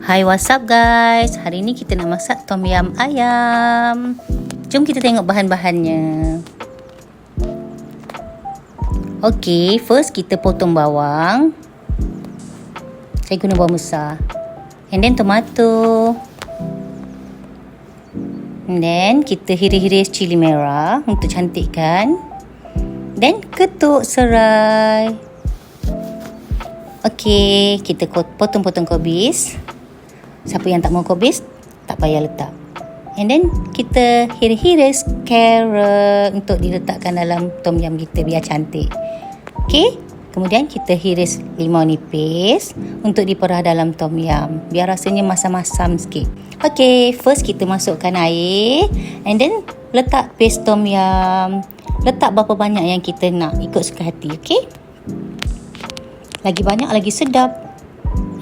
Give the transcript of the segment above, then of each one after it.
Hai, what's up guys? Hari ni kita nak masak tom yum ayam. Jom kita tengok bahan-bahannya. Okay, first kita potong bawang. Saya guna bawang besar. And then tomato. And then kita hiris-hiris cili merah untuk cantikkan. Then ketuk serai. Okay, kita potong-potong kobis. Siapa yang tak mau kobis, tak payah letak. And then kita hiris-hiris carrot untuk diletakkan dalam tom yum kita biar cantik. Okay, kemudian kita hiris limau nipis untuk diperah dalam tom yum biar rasanya masam-masam sikit. Okay, first kita masukkan air and then letak paste tom yum. Letak berapa banyak yang kita nak, ikut suka hati. Okay, lagi banyak lagi sedap.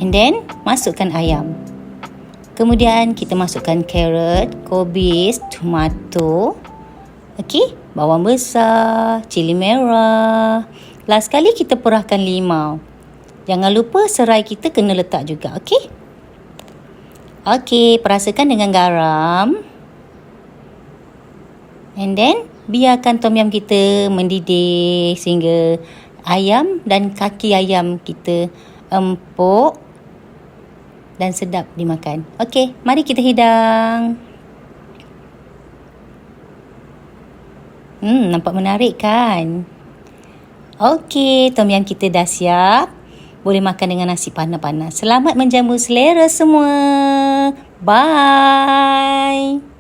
And then masukkan ayam. Kemudian kita masukkan carrot, kobis, tomato, okey, bawang besar, cili merah. Last sekali kita perahkan limau. Jangan lupa serai kita kena letak juga, okey? Okey, perasakan dengan garam. And then biarkan tom yum kita mendidih sehingga ayam dan kaki ayam kita empuk dan sedap dimakan. Okey, mari kita hidang. Nampak menarik kan? Okey, tom yum kita dah siap. Boleh makan dengan nasi panas-panas. Selamat menjamu selera semua. Bye.